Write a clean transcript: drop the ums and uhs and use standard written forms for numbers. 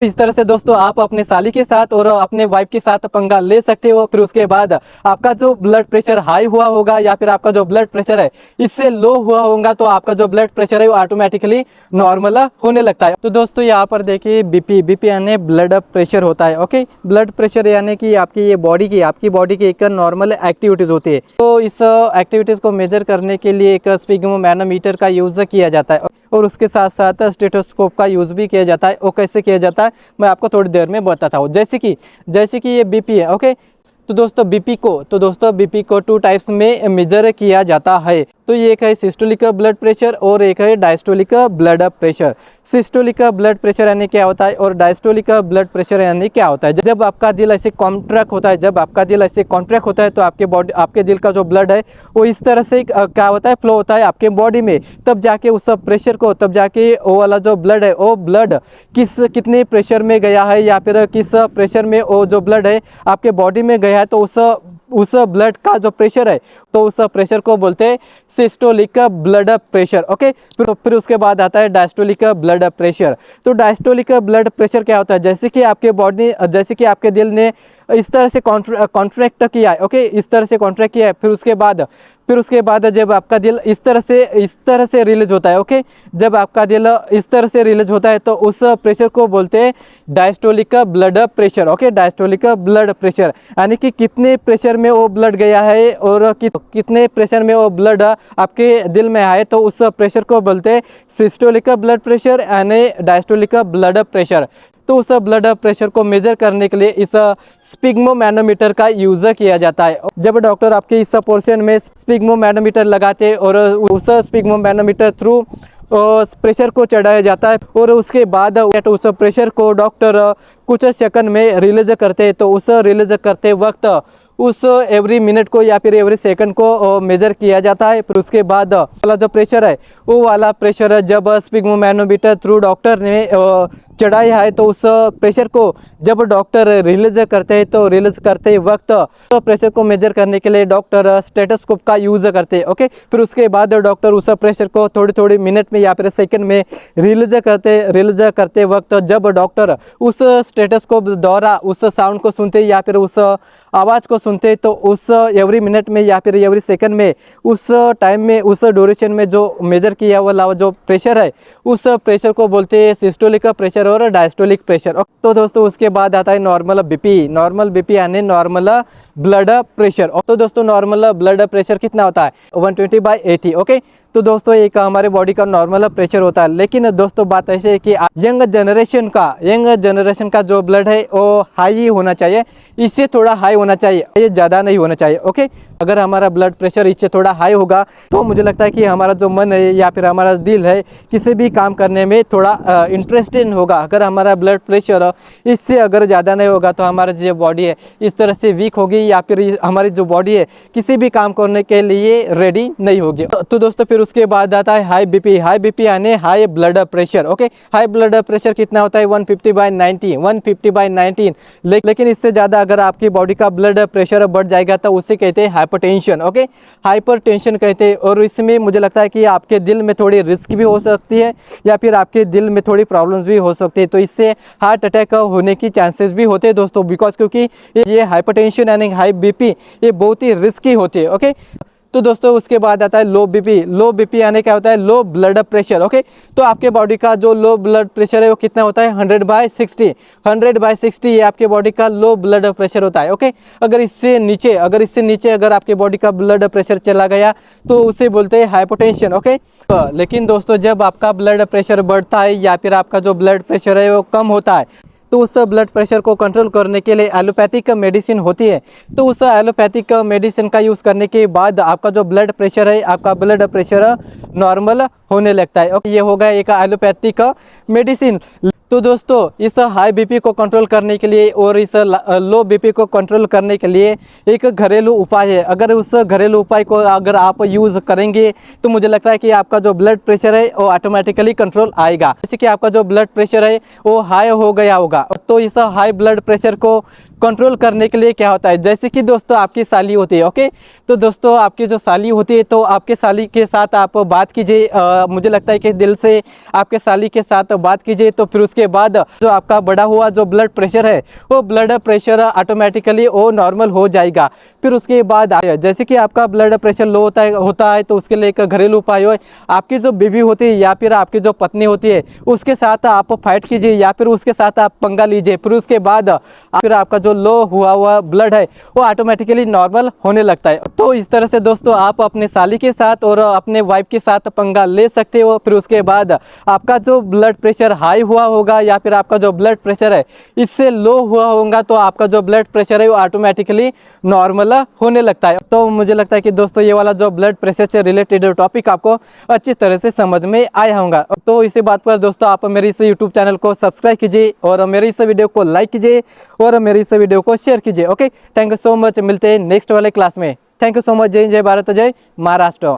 इस तरह से दोस्तों आप अपने साली के साथ और अपने वाइफ के साथ पंगा ले सकते हो। फिर उसके बाद आपका जो ब्लड प्रेशर हाई हुआ होगा या फिर आपका जो ब्लड प्रेशर है इससे लो हुआ होगा तो आपका जो ब्लड प्रेशर है वो ऑटोमेटिकली नॉर्मल होने लगता है। तो दोस्तों यहाँ पर देखिए बीपी यानी ब्लड प्रेशर होता है। ओके, ब्लड प्रेशर यानी कि आपकी ये आपकी बॉडी की एक नॉर्मल एक्टिविटीज़ होती है। तो इस एक्टिविटीज़ को मेजर करने के लिए एक स्पिग्मोमैनोमीटर का यूज़ किया जाता है और उसके साथ साथ स्टेथोस्कोप का यूज़ भी किया जाता है। वो कैसे किया जाता है मैं आपको थोड़ी देर में बताता हूँ। जैसे कि ये बीपी है। ओके, तो दोस्तों बीपी को 2 टाइप्स में मेजर किया जाता है। तो ये एक है सिस्टोलिक ब्लड प्रेशर और एक है diastolic blood pressure. Systolic blood pressure यानी क्या होता है और डायस्टोलिक ब्लड प्रेशर यानी क्या होता है। जब आपका दिल ऐसे कॉन्ट्रैक्ट होता है तो आपके दिल का जो ब्लड है वो इस तरह से क्या होता है, फ्लो होता है आपके बॉडी में। तब जाके उस प्रेशर को वो वाला जो ब्लड है वो ब्लड कितने प्रेशर में गया है या फिर किस प्रेशर में वो जो ब्लड है आपके बॉडी में गया है, तो उस ब्लड का जो प्रेशर है तो उस प्रेशर को बोलते हैं सिस्टोलिक ब्लड प्रेशर। ओके, फिर उसके बाद आता है डायस्टोलिक ब्लड प्रेशर। तो डायस्टोलिक ब्लड प्रेशर क्या होता है, जैसे कि आपके दिल ने इस तरह से कॉन्ट्रैक्ट किया है। ओके, इस तरह से कॉन्ट्रैक्ट किया है। फिर उसके बाद जब आपका दिल इस तरह से रिलीज होता है। ओके, जब आपका दिल इस तरह से रिलीज होता है तो उस प्रेशर को बोलते हैं diastolic blood pressure. Okay, diastolic blood pressure यानी कि कितने प्रेशर में वो ब्लड गया है और कितने प्रेशर में वो ब्लड आपके दिल में आए, तो उस प्रेशर को बोलते हैं सिस्टोलिक ब्लड प्रेशर यानी डायस्टोलिक ब्लड प्रेशर। तो उस ब्लड प्रेशर को मेजर करने के लिए इस स्पिग्मोमैनोमीटर का यूज़ किया जाता है। जब डॉक्टर आपके इस पोर्शन में स्पिग्मोमैनोमीटर लगाते हैं और उस स्पिग्मोमैनोमीटर थ्रू प्रेशर को चढ़ाया जाता है और उसके बाद उस प्रेशर को डॉक्टर कुछ सेकंड में रिलीज करते हैं। तो उस रिलीज करते वक्त उस एवरी मिनट को या फिर एवरी सेकंड को मेजर किया जाता है। फिर उसके बाद वाला जो प्रेशर है वो वाला प्रेशर जब स्पिग्मोमैनोमीटर थ्रू डॉक्टर ने चढ़ाया है तो उस प्रेशर को जब डॉक्टर रिलीज करते हैं तो रिलीज करते वक्त तो प्रेशर को मेजर करने के लिए डॉक्टर स्टेथोस्कोप का यूज़ करते हैं। ओके, फिर उसके बाद डॉक्टर उस प्रेशर को थोड़ी मिनट में या फिर सेकंड में रिलीज करते वक्त जब डॉक्टर उस स्टेथोस्कोप द्वारा उस साउंड को सुनते या फिर उस आवाज़ को सुनते तो उस एवरी मिनट में या फिर एवरी सेकंड में उस टाइम में उस ड्यूरेशन में जो मेजर किया वाला जो प्रेशर है उस प्रेशर को बोलते हैं सिस्टोलिक प्रेशर और डायस्टोलिक प्रेशर। तो दोस्तों उसके बाद आता है नॉर्मल बीपी यानी नॉर्मल ब्लड प्रेशर। तो दोस्तों नॉर्मल ब्लड प्रेशर कितना होता है 120/80। ओके, तो दोस्तों एक हमारे बॉडी का नॉर्मल प्रेशर होता है। लेकिन दोस्तों बात ऐसे है कि यंग जनरेशन का जो ब्लड है वो हाई ही होना चाहिए, इससे थोड़ा हाई होना चाहिए, ये ज़्यादा नहीं होना चाहिए। ओके, अगर हमारा ब्लड प्रेशर इससे थोड़ा हाई होगा तो मुझे लगता है कि हमारा जो मन है या फिर हमारा दिल है किसी भी काम करने में थोड़ा इंटरेस्टेड होगा। अगर हमारा ब्लड प्रेशर इससे अगर ज़्यादा नहीं होगा तो हमारा जो बॉडी है इस तरह से वीक होगी या फिर हमारी जो बॉडी है किसी भी काम करने के लिए रेडी नहीं होगी। तो दोस्तों फिर उसके बाद आता है हाई बीपी यानी high blood pressure. Okay, high blood pressure कितना होता है 150/90। लेकिन इससे ज़्यादा अगर आपकी बॉडी का ब्लड प्रेशर बढ़ जाएगा तो उससे कहते हैं हाइपरटेंशन। ओके, हाइपरटेंशन कहते हैं। और इसमें मुझे लगता है कि आपके दिल में थोड़ी रिस्क भी हो सकती है या फिर आपके दिल में थोड़ी प्रॉब्लम्स भी हो सकती है, तो इससे हार्ट अटैक होने की चांसेस भी होते हैं दोस्तों, बिकॉज क्योंकि ये हाइपरटेंशन यानी हाई बीपी ये बहुत ही रिस्की होती है। ओके, तो दोस्तों उसके बाद आता है लो बीपी यानी क्या होता है लो ब्लड प्रेशर। ओके, तो आपके बॉडी का जो लो ब्लड प्रेशर है वो कितना होता है 100/60 ये आपके बॉडी का लो ब्लड प्रेशर होता है। ओके, अगर इससे नीचे अगर आपके बॉडी का ब्लड प्रेशर चला गया तो उसे बोलते हैं हाइपोटेंशन। ओके, लेकिन दोस्तों जब आपका ब्लड प्रेशर बढ़ता है या फिर आपका जो ब्लड प्रेशर है वो कम होता है तो उस ब्लड प्रेशर को कंट्रोल करने के लिए एलोपैथिक मेडिसिन होती है। तो उस एलोपैथिक मेडिसिन का यूज़ करने के बाद आपका जो ब्लड प्रेशर है आपका ब्लड प्रेशर नॉर्मल होने लगता है। ओके, ये होगा एक एलोपैथिक मेडिसिन। तो दोस्तों इस हाई बीपी को कंट्रोल करने के लिए और इस लो बीपी को कंट्रोल करने के लिए एक घरेलू उपाय है। अगर उस घरेलू उपाय को अगर आप यूज़ करेंगे तो मुझे लगता है कि आपका जो ब्लड प्रेशर है वो ऑटोमेटिकली कंट्रोल आएगा। जैसे कि आपका जो ब्लड प्रेशर है वो हाई हो गया होगा तो इस हाई ब्लड प्रेशर को कंट्रोल करने के लिए क्या होता है, जैसे कि दोस्तों आपकी साली होती है, ओके। तो दोस्तों आपकी जो साली होती है तो आपके साली के साथ आप बात कीजिए, मुझे लगता है कि दिल से आपके साली के साथ बात कीजिए। तो फिर उसके बाद जो आपका बढ़ा हुआ जो ब्लड प्रेशर है वो ब्लड प्रेशर ऑटोमेटिकली वो नॉर्मल हो जाएगा। फिर उसके बाद जैसे कि आपका ब्लड प्रेशर लो होता है तो उसके लिए एक घरेलू उपाय हो, आपकी जो बीवी होती है या फिर आपकी जो पत्नी होती है उसके साथ आप फाइट कीजिए या फिर उसके साथ आप पंगा लीजिए। फिर उसके बाद फिर आपका जो लो हुआ ब्लड है वो ऑटोमेटिकली नॉर्मल होने लगता है। तो इस तरह से दोस्तों आप अपने साली के साथ और अपने वाइफ के साथ पंगा ले सकते हो। फिर उसके बाद आपका जो ब्लड प्रेशर हाई हुआ होगा या फिर आपका जो ब्लड प्रेशर है इससे लो हुआ होगा तो आपका जो ब्लड प्रेशर है वो ऑटोमेटिकली नॉर्मल होने लगता है। तो मुझे लगता है कि दोस्तों ये वाला जो ब्लड प्रेशर से रिलेटेड टॉपिक आपको अच्छी तरह से समझ में आया होगा। तो इसी बात पर दोस्तों आप मेरे इस यूट्यूब चैनल को सब्सक्राइब कीजिए और मेरे इस वीडियो को लाइक कीजिए और मेरे इस वीडियो को शेयर कीजिए। Okay, thank you so much. मिलते हैं नेक्स्ट वाले क्लास में। Thank you so much. जय जय भारत, जय महाराष्ट्र।